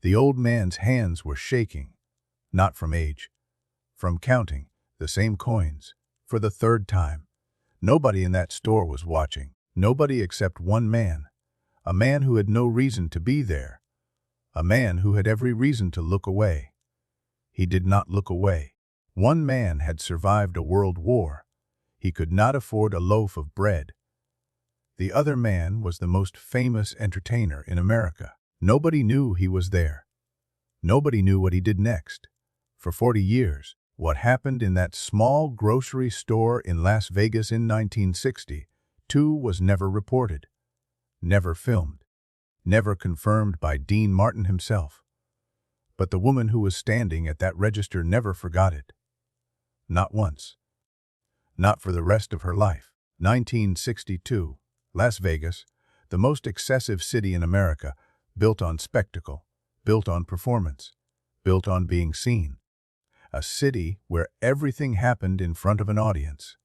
The old man's hands were shaking, not from age, from counting the same coins for the third time. Nobody in that store was watching, nobody except one man, a man who had no reason to be there, a man who had every reason to look away. He did not look away. One man had survived a world war. He could not afford a loaf of bread. The other man was the most famous entertainer in America. Nobody knew he was there. Nobody knew what he did next. For 40 years, what happened in that small grocery store in Las Vegas in 1962 was never reported, never filmed, never confirmed by Dean Martin himself. But the woman who was standing at that register never forgot it. Not once. Not for the rest of her life. 1962, Las Vegas, the most excessive city in America, built on spectacle, built on performance, built on being seen. A city where everything happened in front of an audience.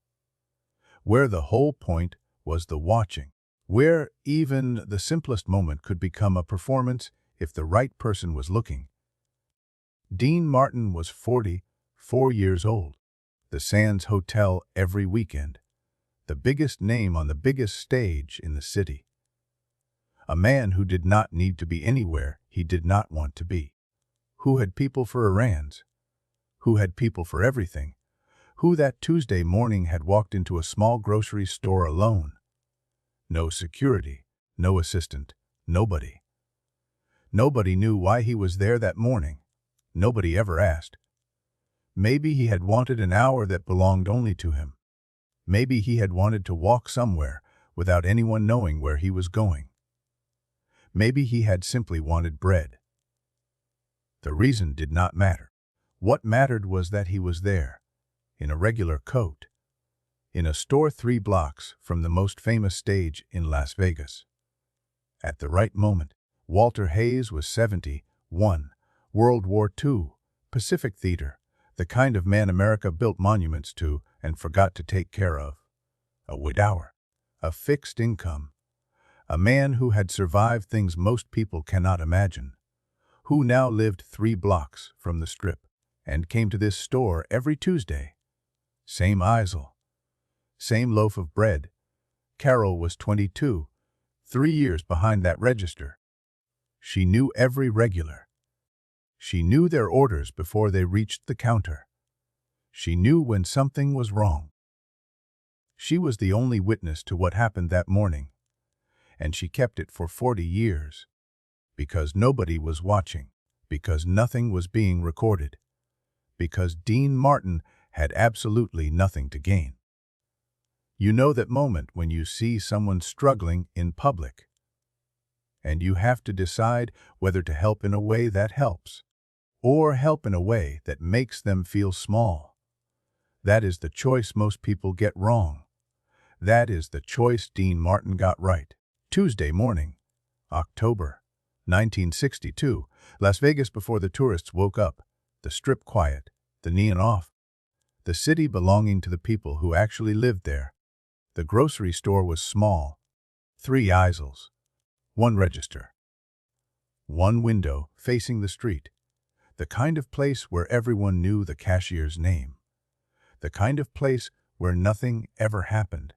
Where the whole point was the watching. Where even the simplest moment could become a performance if the right person was looking. Dean Martin was 44 years old. The Sands Hotel every weekend. The biggest name on the biggest stage in the city. A man who did not need to be anywhere he did not want to be. Who had people for errands. Who had people for everything. Who that Tuesday morning had walked into a small grocery store alone. No security, no assistant, nobody. Nobody knew why he was there that morning. Nobody ever asked. Maybe he had wanted an hour that belonged only to him. Maybe he had wanted to walk somewhere without anyone knowing where he was going. Maybe he had simply wanted bread. The reason did not matter. What mattered was that he was there, in a regular coat, in a store 3 blocks from the most famous stage in Las Vegas. At the right moment. Walter Hayes was 71, World War II, Pacific Theater, the kind of man America built monuments to and forgot to take care of. A widower, a fixed income, a man who had survived things most people cannot imagine, who now lived 3 blocks from the Strip and came to this store every Tuesday. Same aisle, same loaf of bread. Carol was 22, 3 years behind that register. She knew every regular. She knew their orders before they reached the counter. She knew when something was wrong. She was the only witness to what happened that morning, and she kept it for 40 years. Because nobody was watching, because nothing was being recorded, because Dean Martin had absolutely nothing to gain. You know that moment when you see someone struggling in public, and you have to decide whether to help in a way that helps, or help in a way that makes them feel small. That is the choice most people get wrong. That is the choice Dean Martin got right. Tuesday morning, October 1962, Las Vegas before the tourists woke up, the Strip quiet, the neon off. The city belonging to the people who actually lived there. The grocery store was small. 3 aisles. 1 register. 1 window facing the street. The kind of place where everyone knew the cashier's name. The kind of place where nothing ever happened.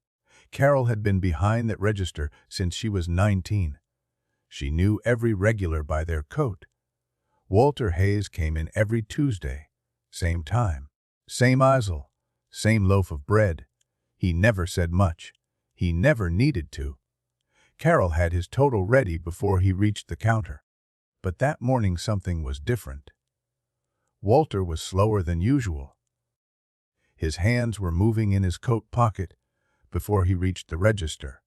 Carol had been behind that register since she was 19. She knew every regular by their coat. Walter Hayes came in every Tuesday. Same time. Same aisle. Same loaf of bread. He never said much. He never needed to. Carol had his total ready before he reached the counter. But that morning something was different. Walter was slower than usual. His hands were moving in his coat pocket before he reached the register.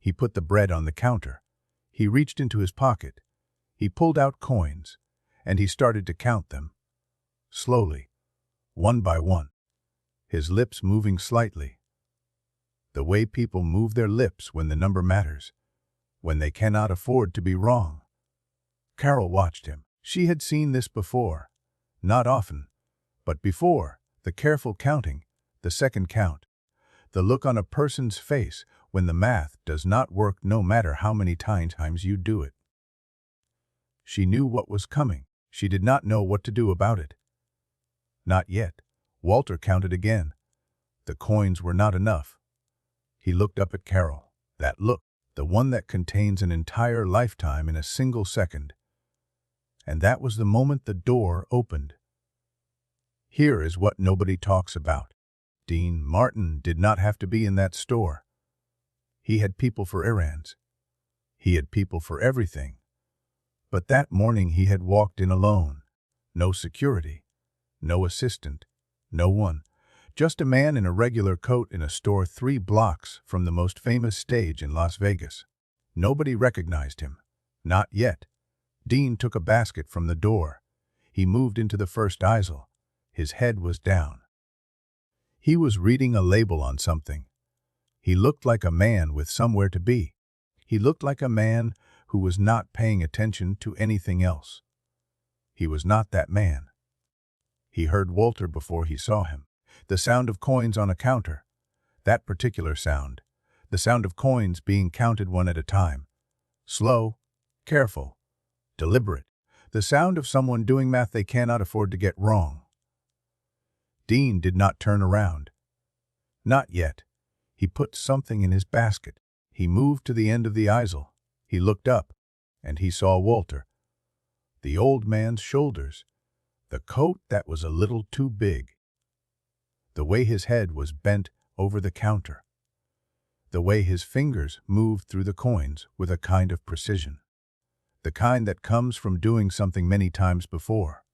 He put the bread on the counter. He reached into his pocket. He pulled out coins, and he started to count them. Slowly, one by one, his lips moving slightly. The way people move their lips when the number matters, when they cannot afford to be wrong. Carol watched him. She had seen this before. Not often, but before. The careful counting, the second count. The look on a person's face when the math does not work no matter how many times you do it. She knew what was coming. She did not know what to do about it. Not yet. Walter counted again. The coins were not enough. He looked up at Carol. That look, the one that contains an entire lifetime in a single second. And that was the moment the door opened. Here is what nobody talks about. Dean Martin did not have to be in that store. He had people for errands. He had people for everything. But that morning he had walked in alone. No security. No assistant. No one. Just a man in a regular coat in a store 3 blocks from the most famous stage in Las Vegas. Nobody recognized him. Not yet. Dean took a basket from the door. He moved into the first aisle. His head was down. He was reading a label on something. He looked like a man with somewhere to be. He looked like a man who was not paying attention to anything else. He was not that man. He heard Walter before he saw him. The sound of coins on a counter. That particular sound. The sound of coins being counted one at a time. Slow, careful, deliberate. The sound of someone doing math they cannot afford to get wrong. Dean did not turn around. Not yet. He put something in his basket. He moved to the end of the aisle. He looked up, and he saw Walter. The old man's shoulders. The coat that was a little too big. The way his head was bent over the counter. The way his fingers moved through the coins with a kind of precision. The kind that comes from doing something many times before.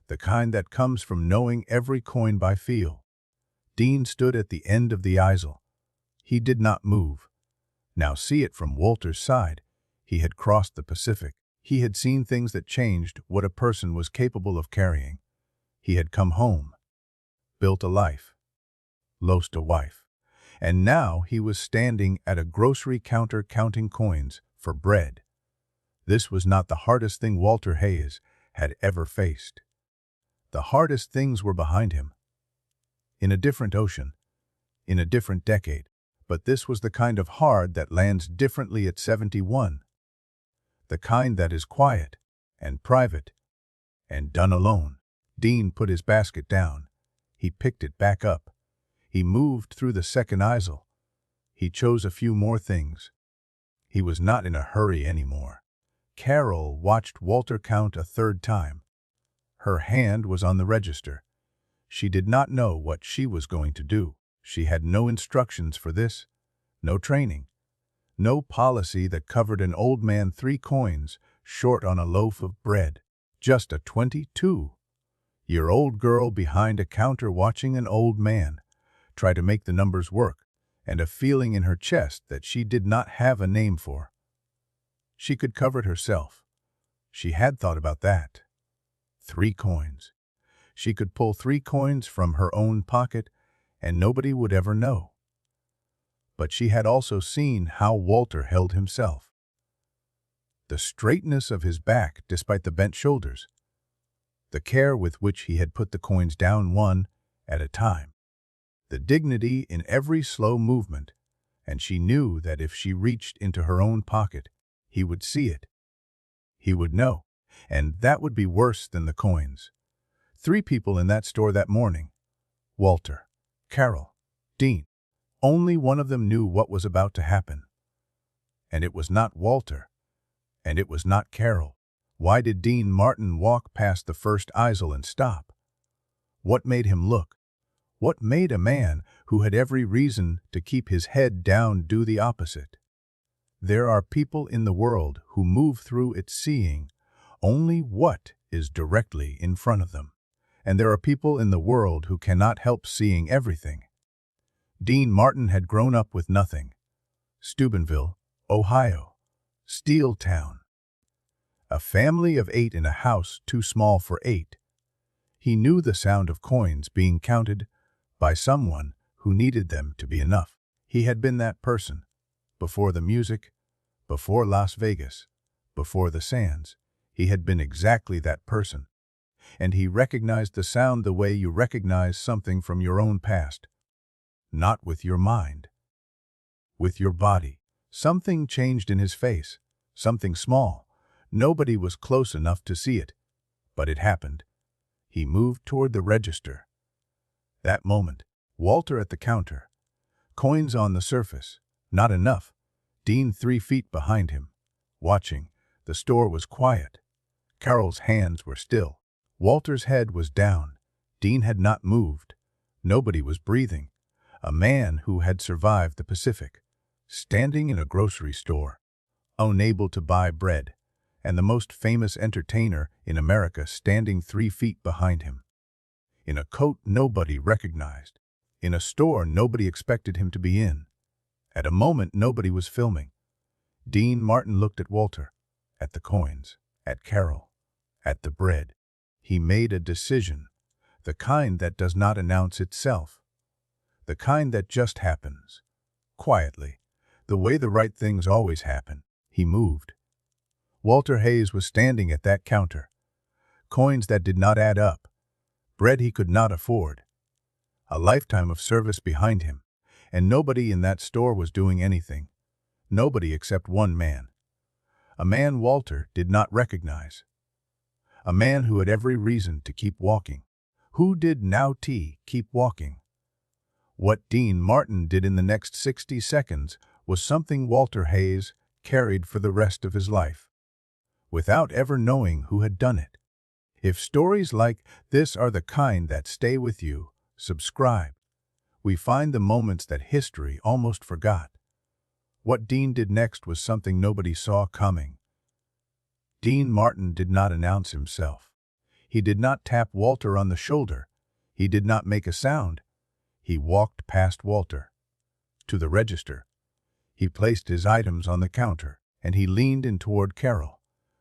The kind that comes from knowing every coin by feel. Dean stood at the end of the aisle. He did not move. Now see it from Walter's side. He had crossed the Pacific. He had seen things that changed what a person was capable of carrying. He had come home. Built a life. Lost a wife. And now he was standing at a grocery counter counting coins for bread. This was not the hardest thing Walter Hayes had ever faced. The hardest things were behind him. In a different ocean. In a different decade. But this was the kind of hard that lands differently at 71. The kind that is quiet and private and done alone. Dean put his basket down. He picked it back up. He moved through the second aisle. He chose a few more things. He was not in a hurry anymore. Carol watched Walter count a third time. Her hand was on the register. She did not know what she was going to do. She had no instructions for this, no training, no policy that covered an old man 3 coins short on a loaf of bread. Just a 22-year-old girl behind a counter watching an old man try to make the numbers work, and a feeling in her chest that she did not have a name for. She could cover it herself. She had thought about that. 3 coins. She could pull 3 coins from her own pocket, and nobody would ever know. But she had also seen how Walter held himself. The straightness of his back despite the bent shoulders. The care with which he had put the coins down one at a time. The dignity in every slow movement, and she knew that if she reached into her own pocket, he would see it. He would know, and that would be worse than the coins. 3 people in that store that morning. Walter, Carol, Dean. Only one of them knew what was about to happen. And it was not Walter. And it was not Carol. Why did Dean Martin walk past the first aisle and stop? What made him look? What made a man who had every reason to keep his head down do the opposite? There are people in the world who move through it seeing only what is directly in front of them. And there are people in the world who cannot help seeing everything. Dean Martin had grown up with nothing. Steubenville, Ohio. Steel Town. A family of 8 in a house too small for 8. He knew the sound of coins being counted by someone who needed them to be enough. He had been that person. Before the music, before Las Vegas, before the sands. He had been exactly that person. And he recognized the sound the way you recognize something from your own past. Not with your mind. With your body. Something changed in his face. Something small. Nobody was close enough to see it, but it happened. He moved toward the register. That moment, Walter at the counter. Coins on the surface. Not enough. Dean 3 feet behind him. Watching. The store was quiet. Carol's hands were still. Walter's head was down. Dean had not moved. Nobody was breathing. A man who had survived the Pacific, standing in a grocery store, unable to buy bread, and the most famous entertainer in America standing 3 feet behind him. In a coat nobody recognized. In a store nobody expected him to be in. At a moment nobody was filming. Dean Martin looked at Walter, at the coins, at Carol, at the bread. He made a decision, the kind that does not announce itself, the kind that just happens, quietly, the way the right things always happen. He moved. Walter Hayes was standing at that counter. Coins that did not add up, bread he could not afford, a lifetime of service behind him, and nobody in that store was doing anything. Nobody except one man. A man Walter did not recognize. A man who had every reason to keep walking. Who did now keep walking? What Dean Martin did in the next 60 seconds was something Walter Hayes carried for the rest of his life, without ever knowing who had done it. If stories like this are the kind that stay with you, subscribe. We find the moments that history almost forgot. What Dean did next was something nobody saw coming. Dean Martin did not announce himself. He did not tap Walter on the shoulder. He did not make a sound. He walked past Walter, to the register. He placed his items on the counter, and he leaned in toward Carol.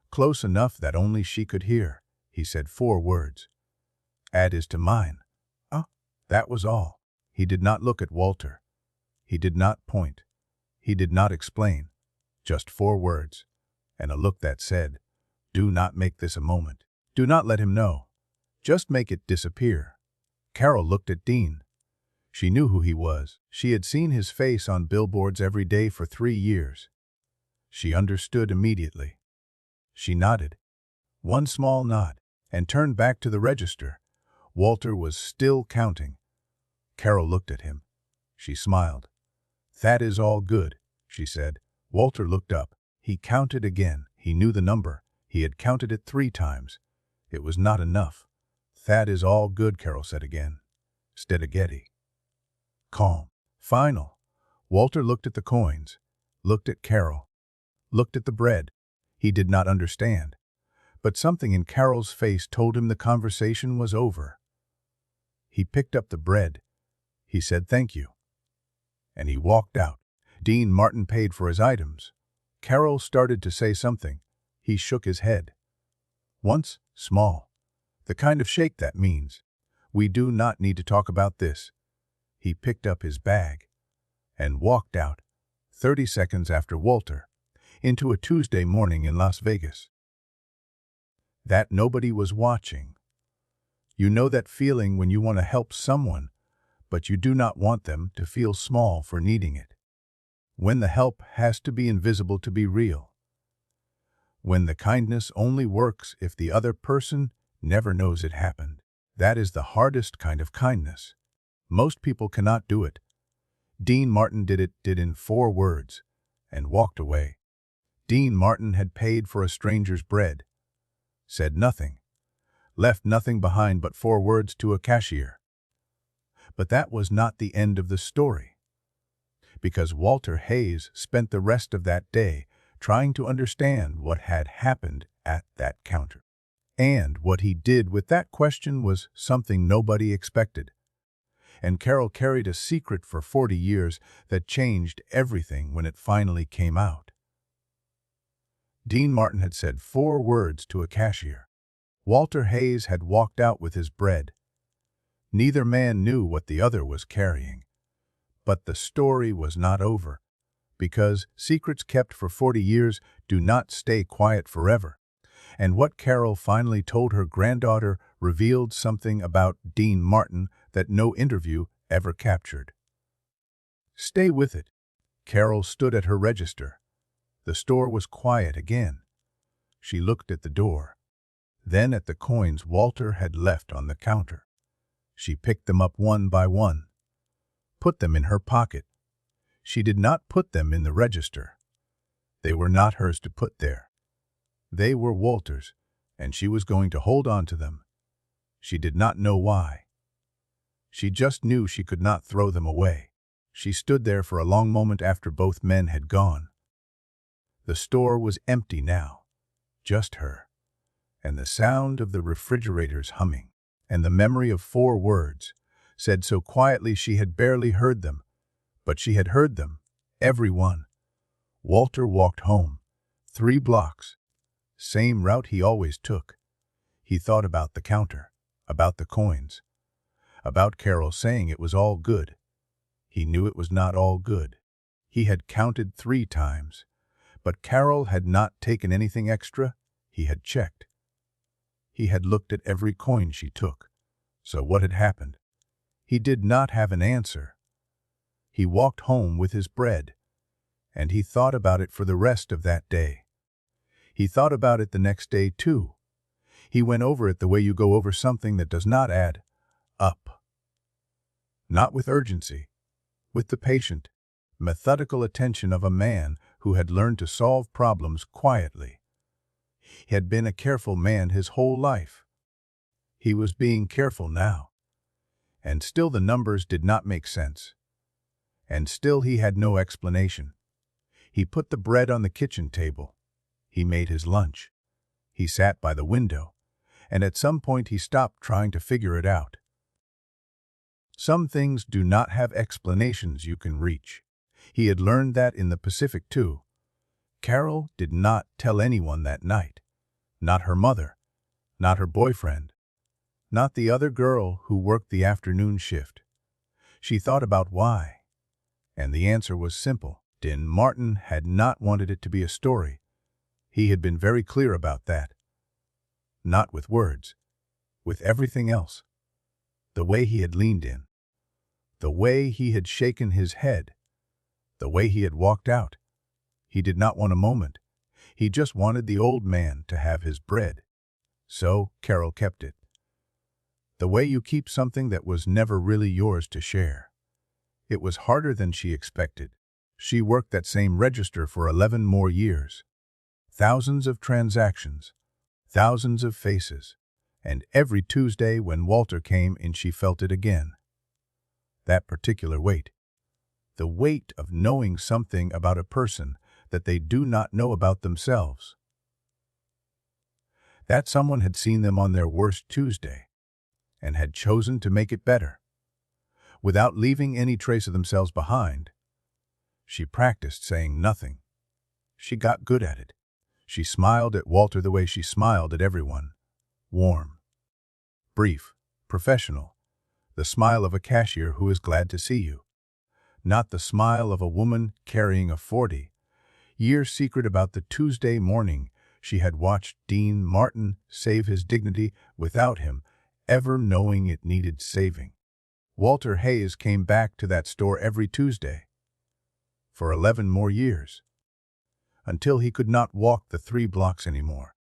Close enough that only she could hear. He said 4 words. "Add is to mine." That was all. He did not look at Walter. He did not point. He did not explain. Just 4 words, and a look that said, "Do not make this a moment. Do not let him know. Just make it disappear." Carol looked at Dean. She knew who he was. She had seen his face on billboards every day for 3 years. She understood immediately. She nodded, one small nod, and turned back to the register. Walter was still counting. Carol looked at him. She smiled. "That is all good," she said. Walter looked up. He counted again. He knew the number. He had counted it 3 times. It was not enough. "That is all good," Carol said again. Steady. Calm. Final. Walter looked at the coins, looked at Carol, looked at the bread. He did not understand, but something in Carol's face told him the conversation was over. He picked up the bread. He said thank you, and he walked out. Dean Martin paid for his items. Carol started to say something. He shook his head. Once, small. The kind of shake that means, "We do not need to talk about this." He picked up his bag and walked out, 30 seconds after Walter, into a Tuesday morning in Las Vegas. That nobody was watching. You know that feeling when you want to help someone, but you do not want them to feel small for needing it. When the help has to be invisible to be real. When the kindness only works if the other person never knows it happened. That is the hardest kind of kindness. Most people cannot do it. Dean Martin did in 4 words, and walked away. Dean Martin had paid for a stranger's bread, said nothing, left nothing behind but 4 words to a cashier. But that was not the end of the story, because Walter Hayes spent the rest of that day trying to understand what had happened at that counter. And what he did with that question was something nobody expected. And Carol carried a secret for 40 years that changed everything when it finally came out. Dean Martin had said 4 words to a cashier. Walter Hayes had walked out with his bread. Neither man knew what the other was carrying. But the story was not over, because secrets kept for 40 years do not stay quiet forever. And what Carol finally told her granddaughter revealed something about Dean Martin that no interview ever captured. Stay with it. Carol stood at her register. The store was quiet again. She looked at the door, then at the coins Walter had left on the counter. She picked them up one by one, put them in her pocket. She did not put them in the register. They were not hers to put there. They were Walter's, and she was going to hold on to them. She did not know why. She just knew she could not throw them away. She stood there for a long moment after both men had gone. The store was empty now, just her, and the sound of the refrigerators humming, and the memory of 4 words, said so quietly she had barely heard them, but she had heard them, every one. Walter walked home, 3 blocks, same route he always took. He thought about the counter, about the coins, about Carol saying it was all good. He knew it was not all good. He had counted 3 times, but Carol had not taken anything extra. He had checked. He had looked at every coin she took. So what had happened? He did not have an answer. He walked home with his bread, and he thought about it for the rest of that day. He thought about it the next day too. He went over it the way you go over something that does not add up. Not with urgency, with the patient, methodical attention of a man who had learned to solve problems quietly. He had been a careful man his whole life. He was being careful now. And still the numbers did not make sense. And still he had no explanation. He put the bread on the kitchen table. He made his lunch. He sat by the window, and at some point he stopped trying to figure it out. Some things do not have explanations you can reach. He had learned that in the Pacific too. Carol did not tell anyone that night. Not her mother, not her boyfriend, not the other girl who worked the afternoon shift. She thought about why, and the answer was simple. Dean Martin had not wanted it to be a story. He had been very clear about that. Not with words, with everything else. The way he had leaned in, the way he had shaken his head, the way he had walked out. He did not want a moment. He just wanted the old man to have his bread. So Carol kept it. The way you keep something that was never really yours to share. It was harder than she expected. She worked that same register for 11 more years. Thousands of transactions, thousands of faces, and every Tuesday when Walter came in she felt it again. That particular weight. The weight of knowing something about a person that they do not know about themselves. That someone had seen them on their worst Tuesday and had chosen to make it better, without leaving any trace of themselves behind. She practiced saying nothing. She got good at it. She smiled at Walter the way she smiled at everyone. Warm, brief, professional. The smile of a cashier who is glad to see you. Not the smile of a woman carrying a 40-year secret about the Tuesday morning she had watched Dean Martin save his dignity without him ever knowing it needed saving. Walter Hayes came back to that store every Tuesday for 11 more years, until he could not walk the 3 blocks anymore.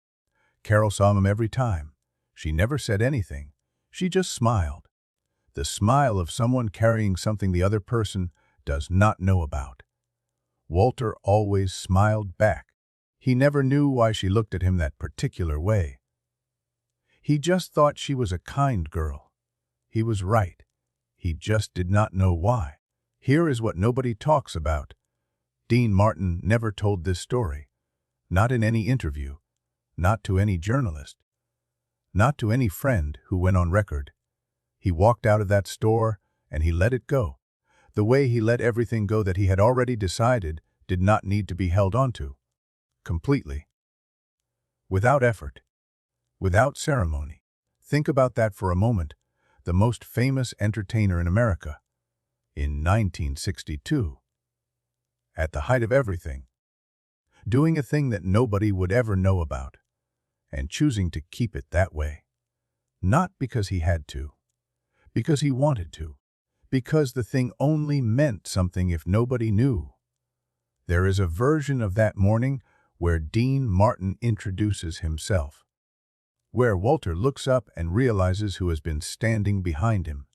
Carol saw him every time. She never said anything. She just smiled. The smile of someone carrying something the other person does not know about. Walter always smiled back. He never knew why she looked at him that particular way. He just thought she was a kind girl. He was right. He just did not know why. Here is what nobody talks about. Dean Martin never told this story. Not in any interview. Not to any journalist. Not to any friend who went on record. He walked out of that store and he let it go. The way he let everything go that he had already decided did not need to be held onto. Completely. Without effort. Without ceremony. Think about that for a moment. The most famous entertainer in America. In 1962. At the height of everything. Doing a thing that nobody would ever know about. And choosing to keep it that way. Not because he had to. Because he wanted to. Because the thing only meant something if nobody knew. There is a version of that morning where Dean Martin introduces himself, where Walter looks up and realizes who has been standing behind him,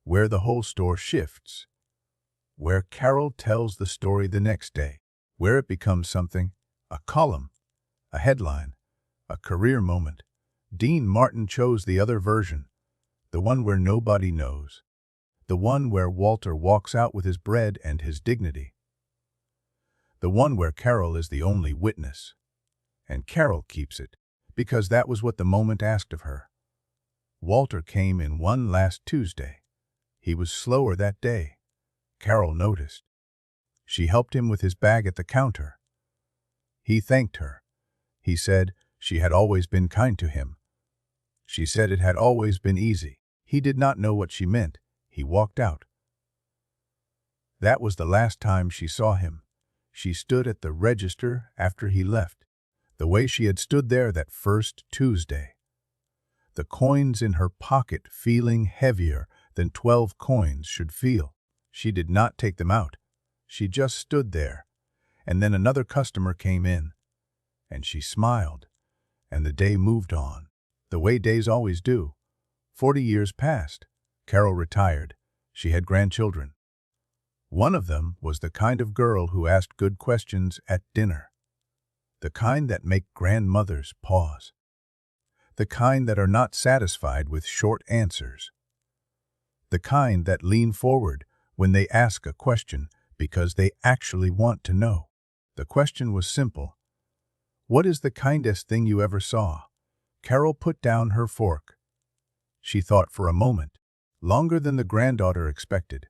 where the whole store shifts, where Carol tells the story the next day, where it becomes something, a column, a headline, a career moment. Dean Martin chose the other version, the one where nobody knows, the one where Walter walks out with his bread and his dignity, the one where Carol is the only witness. And Carol keeps it, because that was what the moment asked of her. Walter came in one last Tuesday. He was slower that day. Carol noticed. She helped him with his bag at the counter. He thanked her. He said she had always been kind to him. She said it had always been easy. He did not know what she meant. He walked out. That was the last time she saw him. She stood at the register after he left, the way she had stood there that first Tuesday. The coins in her pocket feeling heavier than 12 coins should feel. She did not take them out. She just stood there. And then another customer came in. And she smiled. And the day moved on, the way days always do. 40 years passed. Carol retired. She had grandchildren. One of them was the kind of girl who asked good questions at dinner. The kind that make grandmothers pause. The kind that are not satisfied with short answers. The kind that lean forward when they ask a question because they actually want to know. The question was simple. What is the kindest thing you ever saw? Carol put down her fork. She thought for a moment, longer than the granddaughter expected.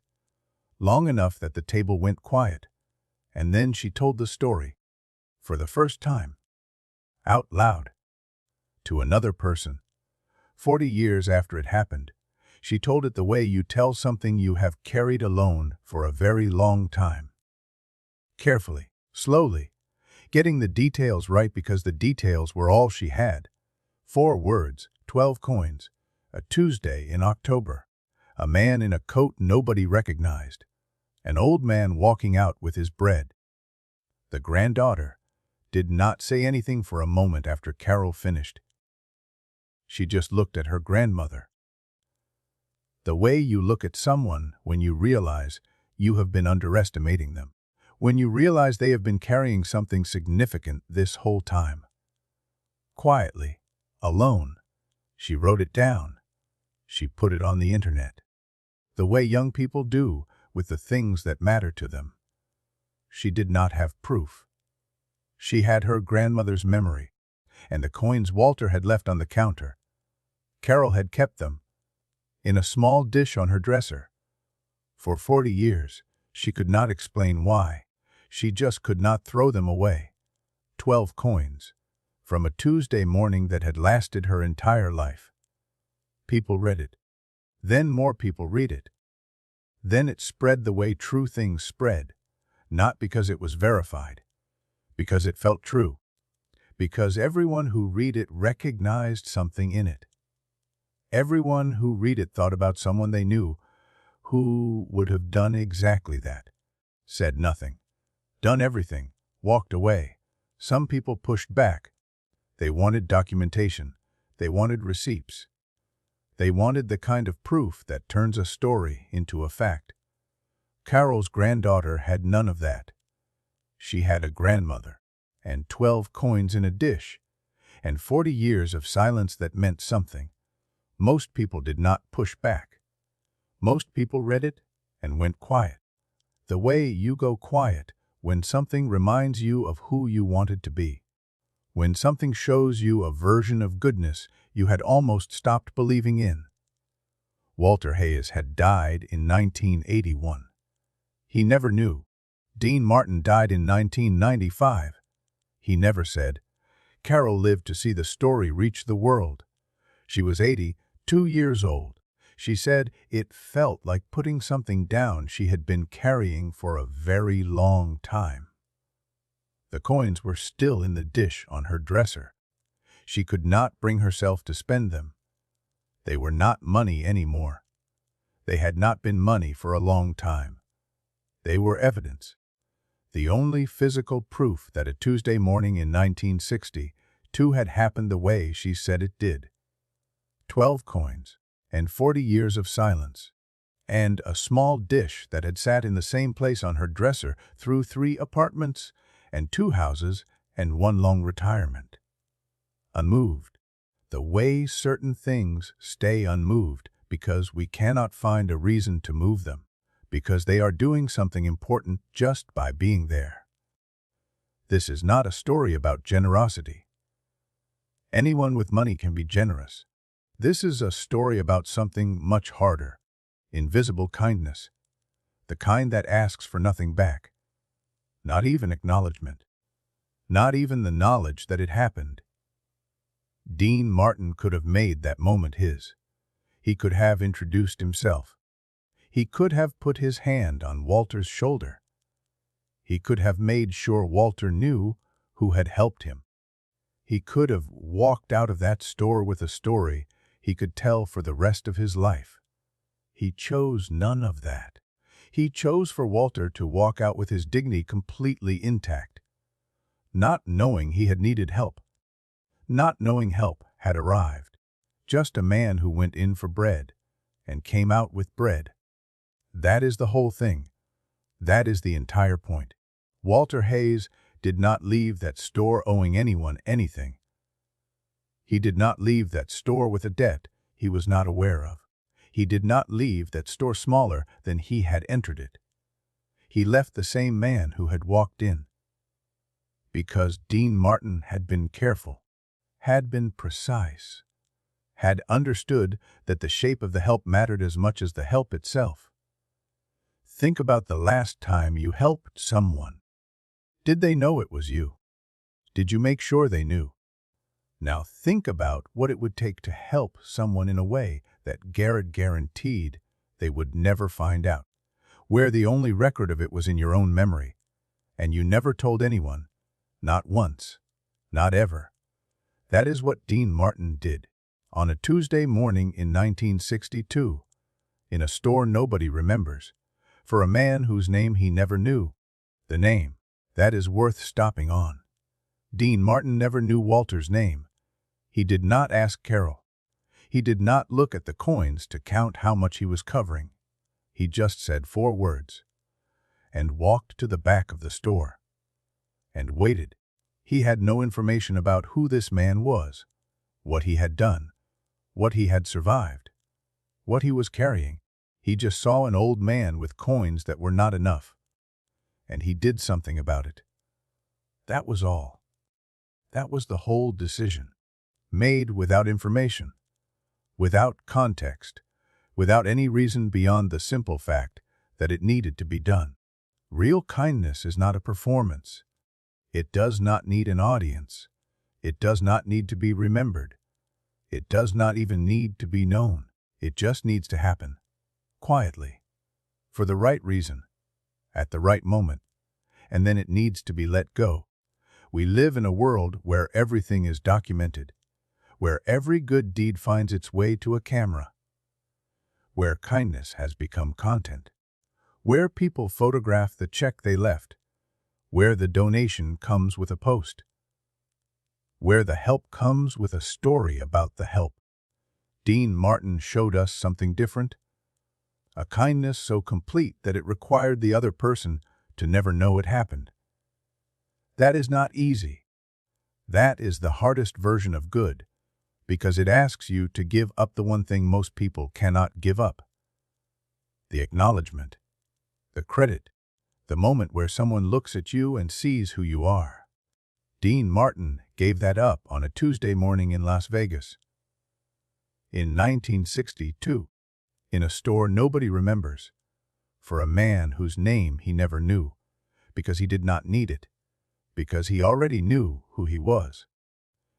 Long enough that the table went quiet, and then she told the story, for the first time, out loud, to another person. 40 years after it happened, she told it the way you tell something you have carried alone for a very long time. Carefully, slowly, getting the details right because the details were all she had. 4 words, 12 coins, a Tuesday in October, a man in a coat nobody recognized, an old man walking out with his bread. The granddaughter did not say anything for a moment after Carol finished. She just looked at her grandmother. The way you look at someone when you realize you have been underestimating them, when you realize they have been carrying something significant this whole time. Quietly, alone, she wrote it down. She put it on the internet. The way young people do with the things that matter to them. She did not have proof. She had her grandmother's memory, and the coins Walter had left on the counter. Carol had kept them in a small dish on her dresser. For 40 years, she could not explain why. She just could not throw them away. 12 coins, from a Tuesday morning that had lasted her entire life. People read it. Then more people read it. Then it spread the way true things spread, not because it was verified, because it felt true, because everyone who read it recognized something in it. Everyone who read it thought about someone they knew who would have done exactly that, said nothing, done everything, walked away. Some people pushed back. They wanted documentation. They wanted receipts. They wanted the kind of proof that turns a story into a fact. Carol's granddaughter had none of that. She had a grandmother, and 12 coins in a dish, and 40 years of silence that meant something. Most people did not push back. Most people read it and went quiet. The way you go quiet when something reminds you of who you wanted to be. When something shows you a version of goodness you had almost stopped believing in. Walter Hayes had died in 1981. He never knew. Dean Martin died in 1995. He never said. Carol lived to see the story reach the world. She was 82 years old. She said it felt like putting something down she had been carrying for a very long time. The coins were still in the dish on her dresser. She could not bring herself to spend them. They were not money anymore. They had not been money for a long time. They were evidence. The only physical proof that a Tuesday morning in 1962 had happened the way she said it did. 12 coins, and 40 years of silence, and a small dish that had sat in the same place on her dresser through 3 apartments and 2 houses and 1 long retirement. Unmoved. The way certain things stay unmoved because we cannot find a reason to move them, because they are doing something important just by being there. This is not a story about generosity. Anyone with money can be generous. This is a story about something much harder. Invisible kindness. The kind that asks for nothing back. Not even acknowledgement. Not even the knowledge that it happened. Dean Martin could have made that moment his. He could have introduced himself. He could have put his hand on Walter's shoulder. He could have made sure Walter knew who had helped him. He could have walked out of that store with a story he could tell for the rest of his life. He chose none of that. He chose for Walter to walk out with his dignity completely intact, not knowing he had needed help, not knowing help had arrived. Just a man who went in for bread and came out with bread. That is the whole thing. That is the entire point. Walter Hayes did not leave that store owing anyone anything. He did not leave that store with a debt he was not aware of. He did not leave that store smaller than he had entered it. He left the same man who had walked in. Because Dean Martin had been careful, had been precise, had understood that the shape of the help mattered as much as the help itself. Think about the last time you helped someone. Did they know it was you? Did you make sure they knew? Now think about what it would take to help someone in a way that Garrett guaranteed they would never find out, where the only record of it was in your own memory, and you never told anyone, not once, not ever. That is what Dean Martin did, on a Tuesday morning in 1962, in a store nobody remembers, for a man whose name he never knew, the name that is worth stopping on. Dean Martin never knew Walter's name. He did not ask Carol. He did not look at the coins to count how much he was covering. He just said 4 words, and walked to the back of the store, and waited. He had no information about who this man was, what he had done, what he had survived, what he was carrying. He just saw an old man with coins that were not enough, and he did something about it. That was all. That was the whole decision, made without information, without context, without any reason beyond the simple fact that it needed to be done. Real kindness is not a performance. It does not need an audience. It does not need to be remembered. It does not even need to be known. It just needs to happen, quietly, for the right reason, at the right moment, and then it needs to be let go. We live in a world where everything is documented, where every good deed finds its way to a camera, where kindness has become content, where people photograph the check they left, where the donation comes with a post, where the help comes with a story about the help. Dean Martin showed us something different, a kindness so complete that it required the other person to never know it happened. That is not easy. That is the hardest version of good, because it asks you to give up the one thing most people cannot give up: the acknowledgement, the credit, the moment where someone looks at you and sees who you are. Dean Martin gave that up on a Tuesday morning in Las Vegas. In 1962, in a store nobody remembers, for a man whose name he never knew, because he did not need it, because he already knew who he was,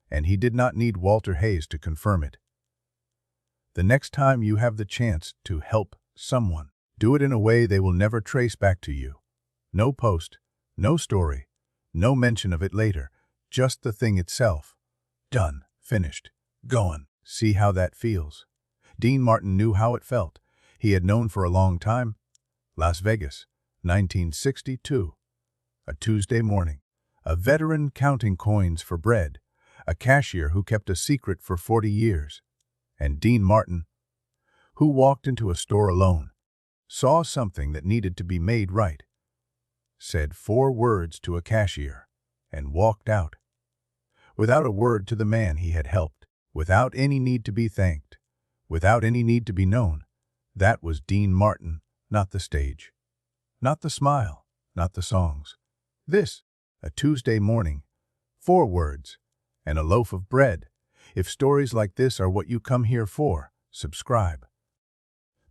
and he did not need Walter Hayes to confirm it. The next time you have the chance to help someone, do it in a way they will never trace back to you. No post, no story, no mention of it later, just the thing itself. Done, finished, gone. See how that feels. Dean Martin knew how it felt. He had known for a long time. Las Vegas, 1962. A Tuesday morning. A veteran counting coins for bread. A cashier who kept a secret for 40 years. And Dean Martin, who walked into a store alone, saw something that needed to be made right, said 4 words to a cashier, and walked out. Without a word to the man he had helped, without any need to be thanked, without any need to be known. That was Dean Martin, not the stage, not the smile, not the songs. This, a Tuesday morning, 4 words, and a loaf of bread. If stories like this are what you come here for, subscribe.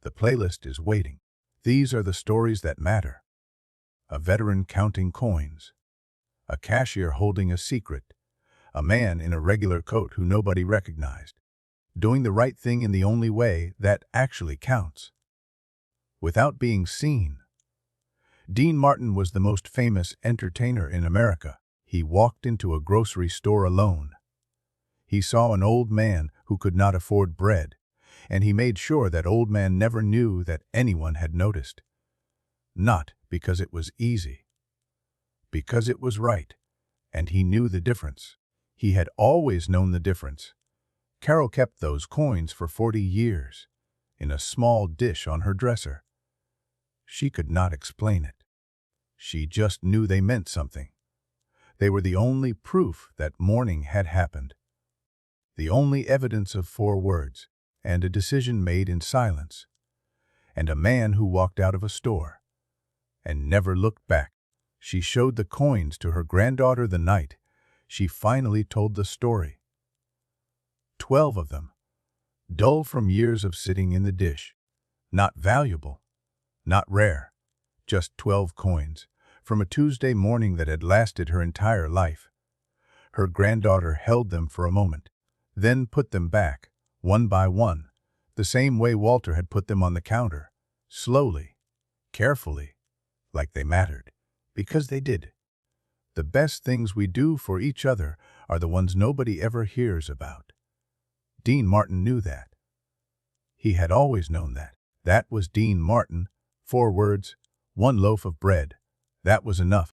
The playlist is waiting. These are the stories that matter. A veteran counting coins. A cashier holding a secret. A man in a regular coat who nobody recognized. Doing the right thing in the only way that actually counts. Without being seen. Dean Martin was the most famous entertainer in America. He walked into a grocery store alone. He saw an old man who could not afford bread, and he made sure that old man never knew that anyone had noticed. Not because it was easy, because it was right, and he knew the difference. He had always known the difference. Carol kept those coins for 40 years, in a small dish on her dresser. She could not explain it. She just knew they meant something. They were the only proof that morning had happened. The only evidence of 4 words, and a decision made in silence. And a man who walked out of a store and never looked back. She showed the coins to her granddaughter the night she finally told the story. 12 of them, dull from years of sitting in the dish. Not valuable, not rare, just 12 coins from a Tuesday morning that had lasted her entire life. Her granddaughter held them for a moment, then put them back, one by one, the same way Walter had put them on the counter, slowly, carefully, like they mattered, because they did. The best things we do for each other are the ones nobody ever hears about. Dean Martin knew that. He had always known that. That was Dean Martin. 4 words, 1 loaf of bread. That was enough.